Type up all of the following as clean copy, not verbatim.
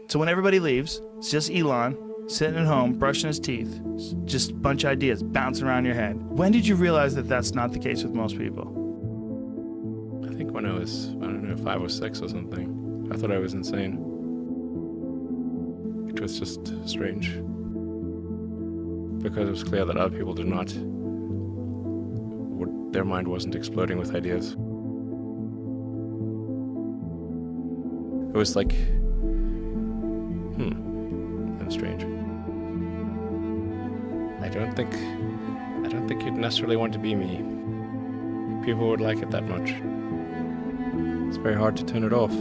So when everybody leaves, it's just Elon sitting at home, brushing his teeth, just a bunch of ideas bouncing around your head. When did you realize that that's not the case with most people? I think when I was, 5 or 6 or something. I thought I was insane. It was just strange. Because it was clear that other people did not, their mind wasn't exploding with ideas. It was like, that's strange. I don't think you'd necessarily want to be me. People would like it that much. It's very hard to turn it off.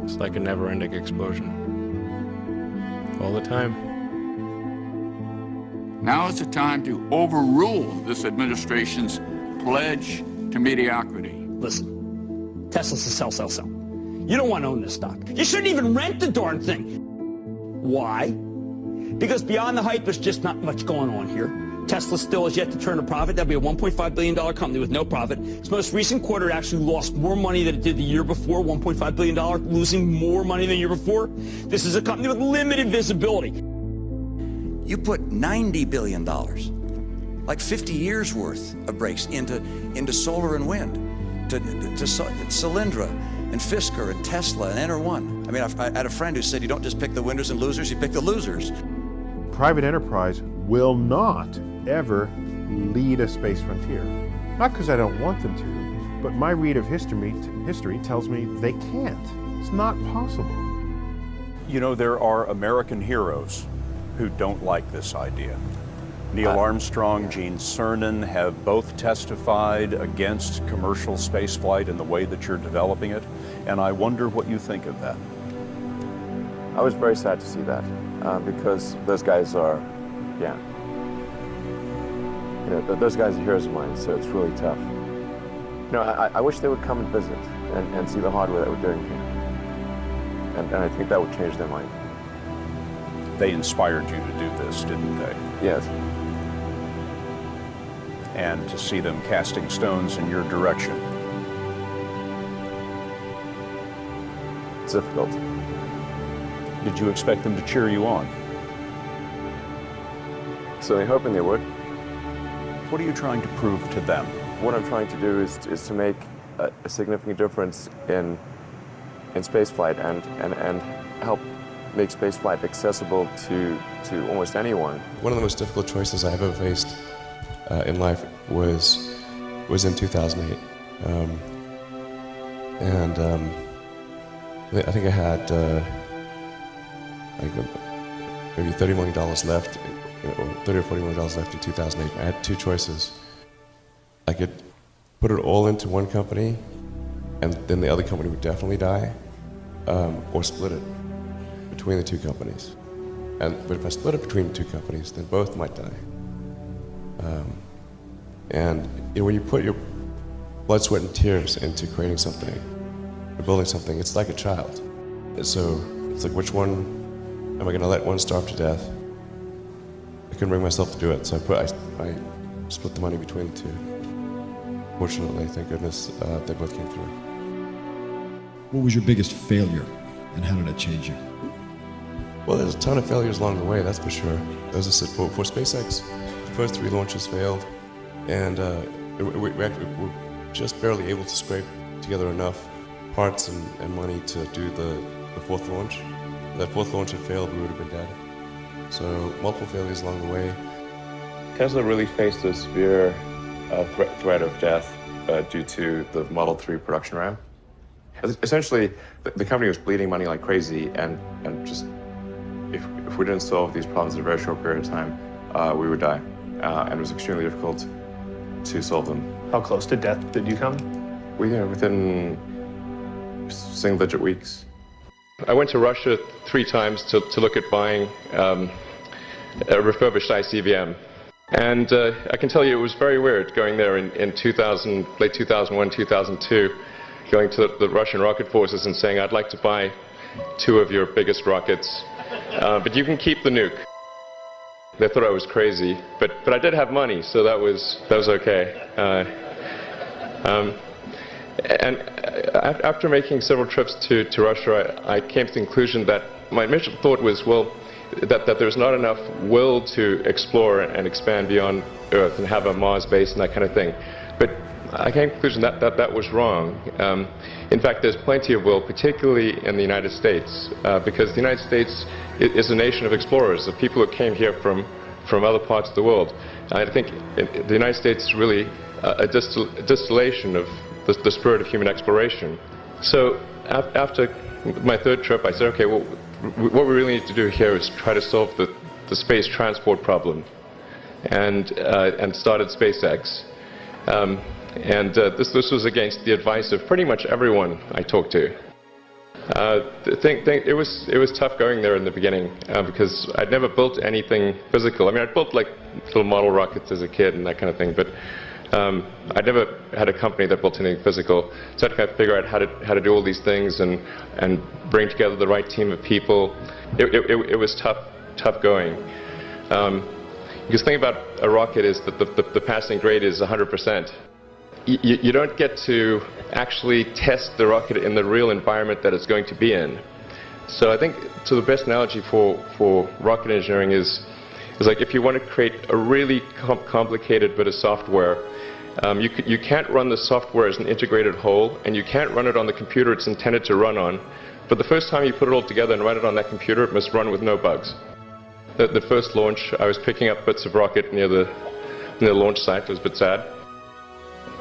It's like a never-ending explosion. All the time. Now is the time to overrule this administration's pledge to mediocrity. Listen, Tesla's a sell. You don't want to own this stock. You shouldn't even rent the darn thing. Why? Because beyond the hype, there's just not much going on here. Tesla still has yet to turn a profit. That'll be a $1.5 billion company with no profit. Its most recent quarter actually lost more money than it did the year before, $1.5 billion, losing more money than the year before. This is a company with limited visibility. You put $90 billion, like 50 years worth of breaks into solar and wind, to Solyndra and Fisker and Tesla and Enter1. I mean, I had a friend who said you don't just pick the winners and losers, you pick the losers. Private enterprise will not ever lead a space frontier. Not because I don't want them to, but my read of history tells me they can't. It's not possible. You know, there are American heroes who don't like this idea. Neil Armstrong, Gene Cernan have both testified against commercial spaceflight in the way that you're developing it, and I wonder what you think of that. I was very sad to see that, because those guys are, those guys are heroes of mine, so it's really tough. I wish they would come and visit and see the hardware that we're doing here. And I think that would change their mind. They inspired you to do this, didn't they? Yes. And to see them casting stones in your direction. It's difficult. Did you expect them to cheer you on? So they're hoping they would. What are you trying to prove to them? What I'm trying to do is to make a significant difference in spaceflight and help make spaceflight accessible to almost anyone. One of the most difficult choices I have ever faced in life was in 2008. I think I had maybe $30 million left, or $30 or $40 million left in 2008. I had two choices. I could put it all into one company, and then the other company would definitely die, or split it between the two companies. But if I split it between the two companies, then both might die. When you put your blood, sweat, and tears into creating something, or building something, it's like a child. So it's like, which one am I going to let one starve to death? I couldn't bring myself to do it, so I split the money between the two. Fortunately, thank goodness, they both came through. What was your biggest failure, and how did it change you? Well, there's a ton of failures along the way, that's for sure. As I said, for SpaceX, the first 3 launches failed, and we were just barely able to scrape together enough parts and money to do the 4th launch. If that 4th launch had failed, we would have been dead. So multiple failures along the way. Tesla really faced a severe threat of death due to the Model 3 production ramp. Essentially, the company was bleeding money like crazy, and just if we didn't solve these problems in a very short period of time, we would die. And it was extremely difficult to solve them. How close to death did you come? Within single-digit weeks. I went to Russia 3 times to look at buying a refurbished ICBM. And I can tell you it was very weird going there in late 2001, 2002, going to the Russian rocket forces and saying, I'd like to buy 2 of your biggest rockets, but you can keep the nuke. They thought I was crazy, but I did have money, so that was okay. And after making several trips to Russia, I came to the conclusion that my initial thought was, well, that there's not enough will to explore and expand beyond Earth and have a Mars base and that kind of thing. But I came to the conclusion that that was wrong. In fact, there's plenty of will, particularly in the United States, because the United States is a nation of explorers, of people who came here from other parts of the world. I think the United States is really a distillation of the spirit of human exploration. So after my third trip, I said, okay, well, what we really need to do here is try to solve the space transport problem, and started SpaceX. This was against the advice of pretty much everyone I talked to. It was tough going there in the beginning because I'd never built anything physical. I mean, I'd built like little model rockets as a kid and that kind of thing, but I'd never had a company that built anything physical. So I had to kind of figure out how to do all these things and bring together the right team of people. It was tough going. Because the thing about a rocket is that the passing grade is 100%. You don't get to actually test the rocket in the real environment that it's going to be in. So I think the best analogy for rocket engineering is like if you want to create a really complicated bit of software, you can't run the software as an integrated whole, and you can't run it on the computer it's intended to run on. But the first time you put it all together and run it on that computer, it must run with no bugs. The first launch, I was picking up bits of rocket near the launch site. It was a bit sad.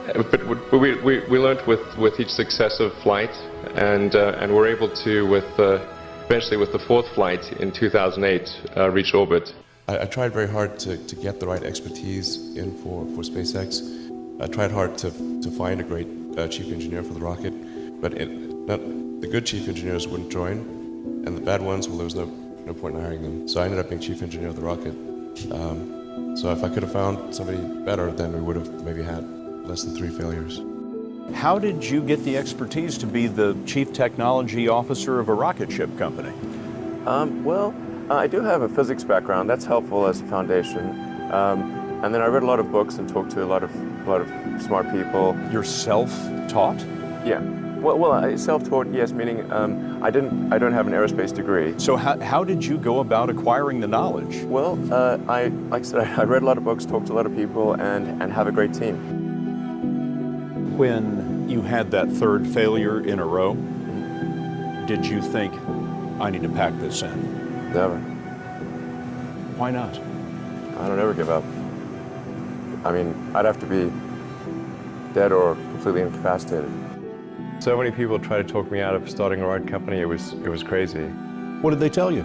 But we learned with each successive flight, and were able to, eventually with the fourth flight in 2008, reach orbit. I tried very hard to get the right expertise in for SpaceX. I tried hard to find a great chief engineer for the rocket, but the good chief engineers wouldn't join, and the bad ones, well, there was no point in hiring them. So I ended up being chief engineer of the rocket. So if I could have found somebody better, then we would have maybe had less than 3 failures. How did you get the expertise to be the chief technology officer of a rocket ship company? I do have a physics background. That's helpful as a foundation. And then I read a lot of books and talked to a lot of smart people. You're self-taught? Yeah. Well, self-taught, yes, meaning I don't have an aerospace degree. So how did you go about acquiring the knowledge? Well, like I said, I read a lot of books, talked to a lot of people, and have a great team. When you had that third failure in a row, did you think, I need to pack this in? Never. Why not? I don't ever give up. I mean, I'd have to be dead or completely incapacitated. So many people try to talk me out of starting a rocket company. It was crazy. What did they tell you?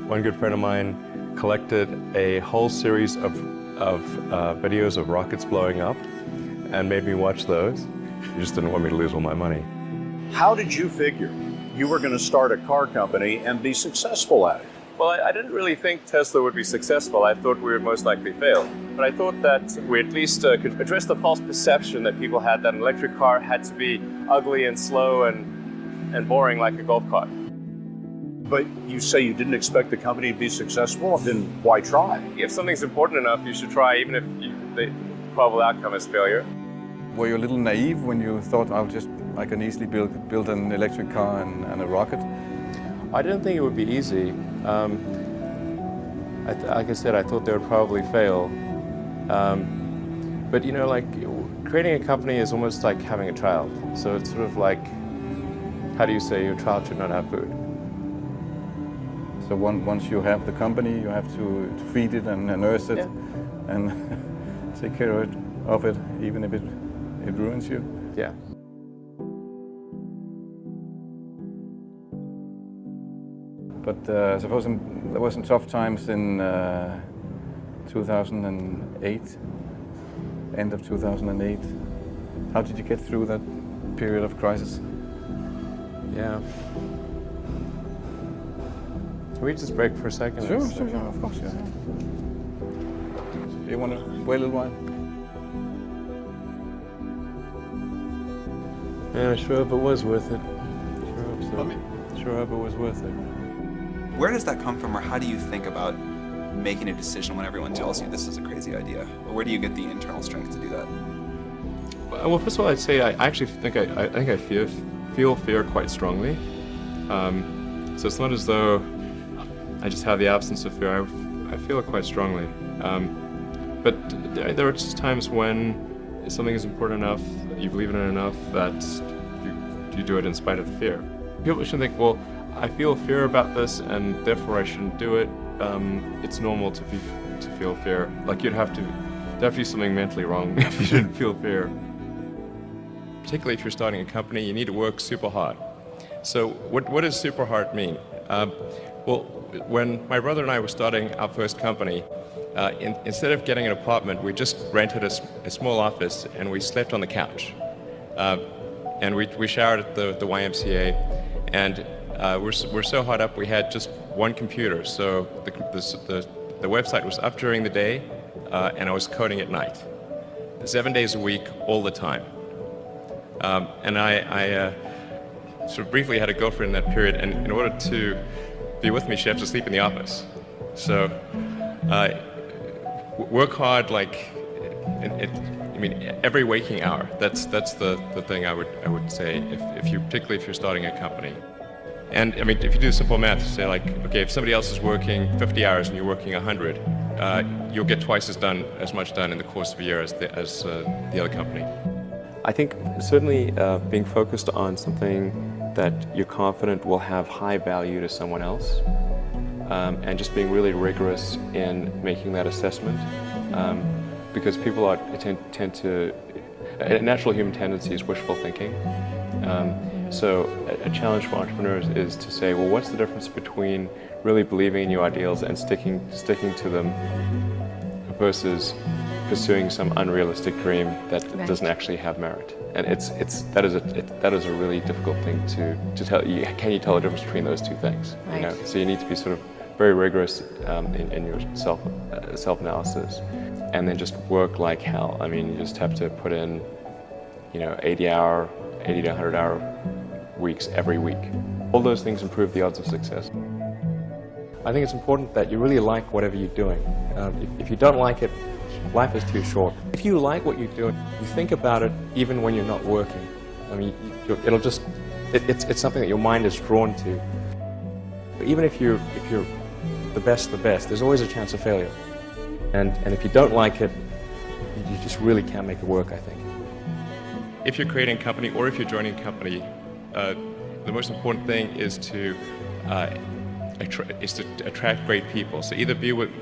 One good friend of mine collected a whole series of videos of rockets blowing up and made me watch those. He just didn't want me to lose all my money. How did you figure you were going to start a car company and be successful at it? Well, I didn't really think Tesla would be successful. I thought we would most likely fail. But I thought that we at least could address the false perception that people had that an electric car had to be ugly and slow and boring like a golf cart. But you say you didn't expect the company to be successful, then why try? If something's important enough, you should try, even if the probable outcome is failure. Were you a little naive when you thought, I can easily build an electric car and a rocket? I didn't think it would be easy. Like I said, I thought they would probably fail. But you know, like creating a company is almost like having a child. So it's sort of like, how do you say your child should not have food? So once you have the company, you have to feed it and nurse it, and take care of it, even if it ruins you. Yeah. But suppose there were some tough times in 2008, end of 2008. How did you get through that period of crisis? Yeah. Can we just break for a second? Sure, of course, yeah. You want to wait a little while? Yeah, I sure hope it was worth it. Sure hope so. Sure hope it was worth it. Where does that come from, or how do you think about making a decision when everyone tells you this is a crazy idea? Or where do you get the internal strength to do that? Well, first of all, I'd say I actually think I feel fear quite strongly. So it's not as though I just have the absence of fear. I feel it quite strongly. But there are just times when something is important enough, you believe in it enough, that you do it in spite of the fear. People shouldn't think, well, I feel fear about this and therefore I shouldn't do it. It's normal to feel fear. Like there'd have to be something mentally wrong if you didn't feel fear. Particularly if you're starting a company, you need to work super hard. So what does super hard mean? Well, when my brother and I were starting our first company, instead of getting an apartment, we just rented a small office and we slept on the couch. And we showered at the YMCA, and we're so hot up we had just one computer. So the website was up during the day, and I was coding at night, 7 days a week, all the time. And I sort of briefly had a girlfriend in that period, and in order to be with me, she had to sleep in the office. So work hard, like I mean, every waking hour. That's the thing I would say particularly if you're starting a company. And I mean, if you do simple math, say like, okay, if somebody else is working 50 hours and you're working 100, you'll get twice as much done in the course of a year as the other company. I think certainly being focused on something that you're confident will have high value to someone else, and just being really rigorous in making that assessment, because people tend to, a natural human tendency is wishful thinking. So a challenge for entrepreneurs is to say, well, what's the difference between really believing in your ideals and sticking to them versus pursuing some unrealistic dream that doesn't actually have merit? And that is a really difficult thing to tell. Can you tell the difference between those two things? Right. You know? So you need to be sort of very rigorous in your self-analysis, and then just work like hell. I mean, you just have to put in, 80 to 100-hour weeks every week. All those things improve the odds of success. I think it's important that you really like whatever you're doing. If you don't like it, life is too short. If you like what you're doing, you think about it even when you're not working. I mean, it's something that your mind is drawn to. Even if you're the best, there's always a chance of failure. And if you don't like it, you just really can't make it work, I think. If you're creating a company or if you're joining a company, the most important thing is to attract great people. So either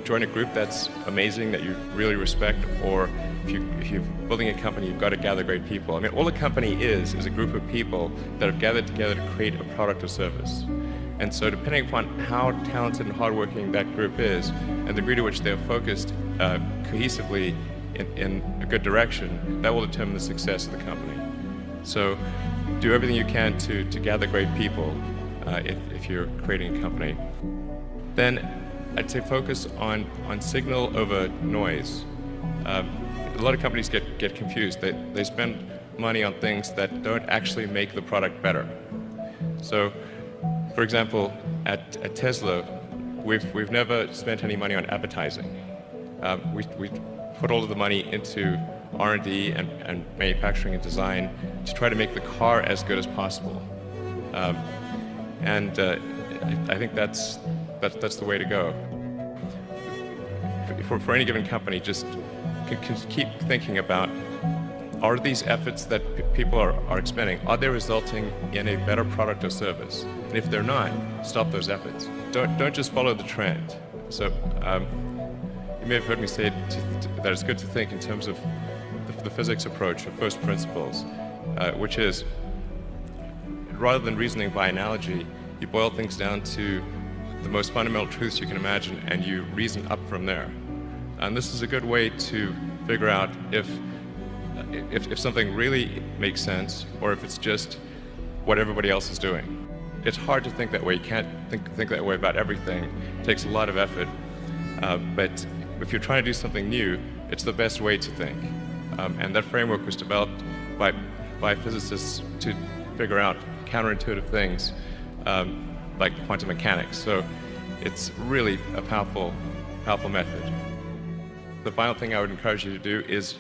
join a group that's amazing, that you really respect, or if you're building a company, you've got to gather great people. I mean, all a company is a group of people that have gathered together to create a product or service. And so depending upon how talented and hardworking that group is, and the degree to which they're focused cohesively in a good direction, that will determine the success of the company. So do everything you can to gather great people if you're creating a company. Then I'd say focus on signal over noise. A lot of companies get confused. They spend money on things that don't actually make the product better. So, for example, at Tesla, we've never spent any money on advertising. We put all of the money into R&D and manufacturing and design to try to make the car as good as possible. And I think that's the way to go. For any given company, just keep thinking about, are these efforts that people are expending, are they resulting in a better product or service? And if they're not, stop those efforts. Don't just follow the trend. So you may have heard me say that it's good to think in terms of the physics approach of first principles, which is, rather than reasoning by analogy, you boil things down to the most fundamental truths you can imagine, and you reason up from there. And this is a good way to figure out if something really makes sense, or if it's just what everybody else is doing. It's hard to think that way. You can't think that way about everything. It takes a lot of effort. But if you're trying to do something new, it's the best way to think. And that framework was developed by physicists to figure out counterintuitive things, like quantum mechanics. So it's really a powerful method. The final thing I would encourage you to do is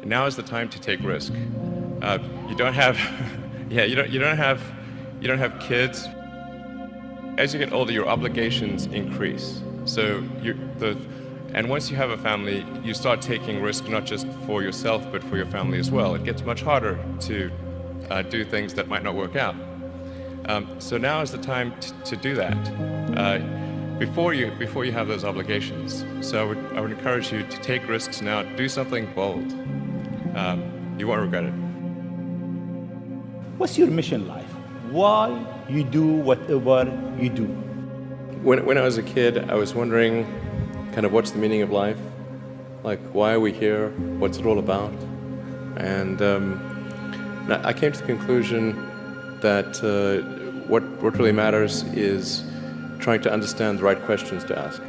now is the time to take risk. You don't have, you don't have kids. As you get older, your obligations increase. So and once you have a family, you start taking risk not just for yourself, but for your family as well. It gets much harder to do things that might not work out. So now is the time to do that before you have those obligations. So I would encourage you to take risks now. Do something bold. You won't regret it. What's your mission in life? Why you do whatever you do? When I was a kid, I was wondering kind of what's the meaning of life? Like, why are we here? What's it all about? And I came to the conclusion that what really matters is trying to understand the right questions to ask.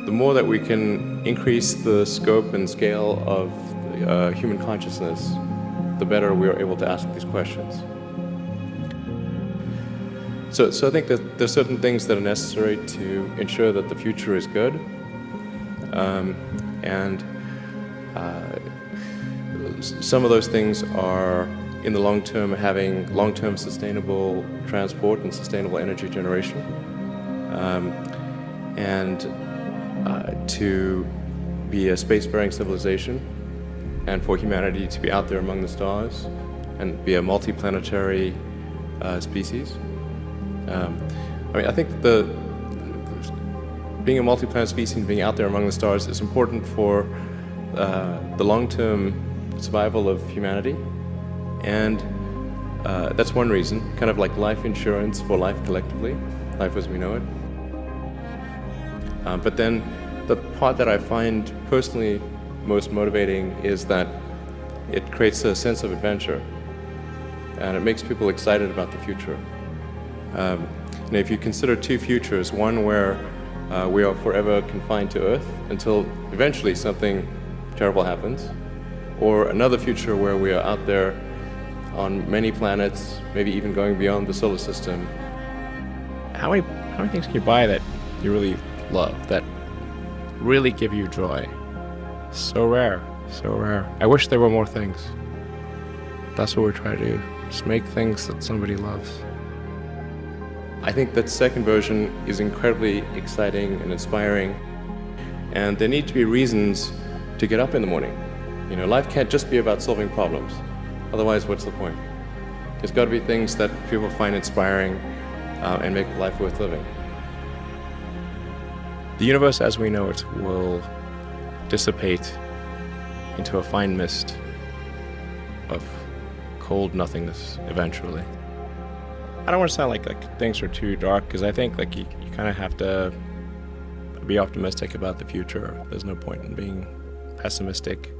The more that we can increase the scope and scale of human consciousness, the better we are able to ask these questions. So I think that there's certain things that are necessary to ensure that the future is good, and some of those things are, in the long term, having long-term sustainable transport and sustainable energy generation, and to be a spacefaring civilization, and for humanity to be out there among the stars and be a multi-planetary species. I think being a multi-planet species and being out there among the stars is important for the long-term survival of humanity, and that's one reason, kind of like life insurance for life collectively, life as we know it. But then the part that I find personally most motivating is that it creates a sense of adventure, and it makes people excited about the future. And if you consider two futures, one where we are forever confined to Earth until eventually something terrible happens, or another future where we are out there on many planets, maybe even going beyond the solar system. How many things can you buy that you really love, that really give you joy? So rare, so rare. I wish there were more things. That's what we're trying to do. Just make things that somebody loves. I think that second version is incredibly exciting and inspiring, and there need to be reasons to get up in the morning. You know, life can't just be about solving problems. Otherwise, what's the point? There's got to be things that people find inspiring and make life worth living. The universe as we know it will dissipate into a fine mist of cold nothingness eventually. I don't want to sound like things are too dark, because I think you kind of have to be optimistic about the future. There's no point in being pessimistic.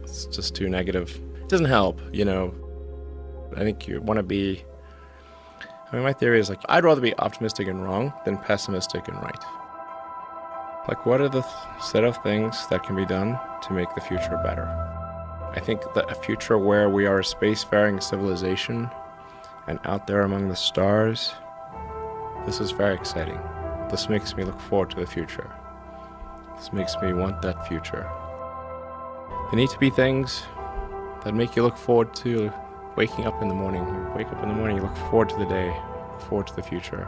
It's just too negative. It doesn't help, you know. I think you want to be, my theory is I'd rather be optimistic and wrong than pessimistic and right. What are the set of things that can be done to make the future better? I think that a future where we are a spacefaring civilization and out there among the stars, this is very exciting. This makes me look forward to the future. This makes me want that future. There need to be things that make you look forward to waking up in the morning. You wake up in the morning, you look forward to the day, look forward to the future.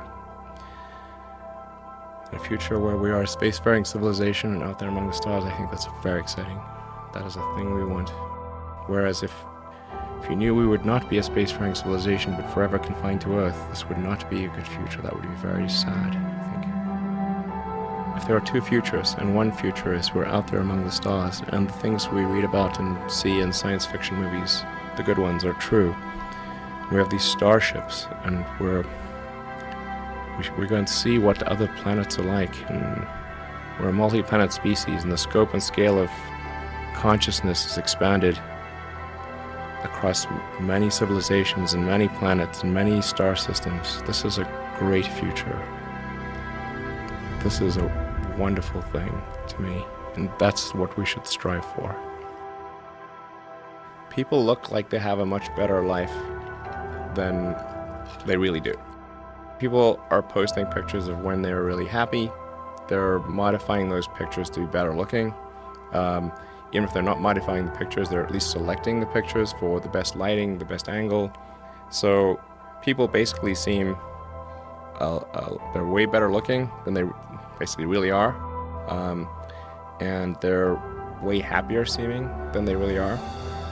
In a future where we are a spacefaring civilization and out there among the stars, I think that's very exciting. That is a thing we want. Whereas if you knew we would not be a spacefaring civilization but forever confined to Earth, this would not be a good future. That would be very sad, I think. If there are two futures, and one future is we're out there among the stars, and the things we read about and see in science fiction movies, the good ones, are true. We have these starships, and we're going to see what other planets are like, and we're a multi-planet species, and the scope and scale of consciousness is expanded across many civilizations and many planets and many star systems. This is a great future. This is a wonderful thing to me, and that's what we should strive for. People look like they have a much better life than they really do. People are posting pictures of when they're really happy. They're modifying those pictures to be better looking. even if they're not modifying the pictures, they're at least selecting the pictures for the best lighting, the best angle. So people basically seem, they're way better looking than they basically really are. And they're way happier seeming than they really are.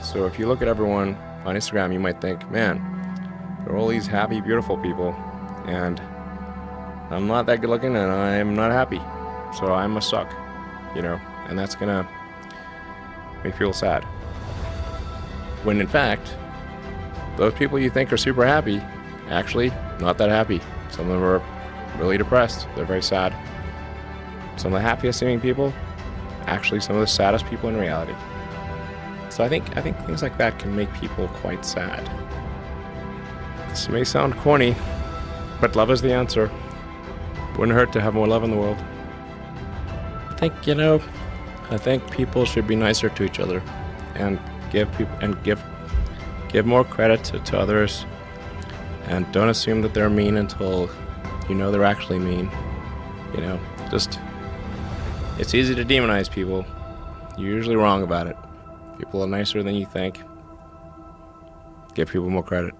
So if you look at everyone on Instagram, you might think, man, there are all these happy, beautiful people, and I'm not that good looking and I'm not happy. So I must suck, you know, and that's gonna make people sad. When in fact, those people you think are super happy, actually not that happy. Some of them are really depressed, they're very sad. Some of the happiest seeming people, actually some of the saddest people in reality. So I think things like that can make people quite sad. This may sound corny, but love is the answer. Wouldn't hurt to have more love in the world. I think people should be nicer to each other and give more credit to others, and don't assume that they're mean until you know they're actually mean. You know, just, it's easy to demonize people. You're usually wrong about it. People are nicer than you think. Give people more credit.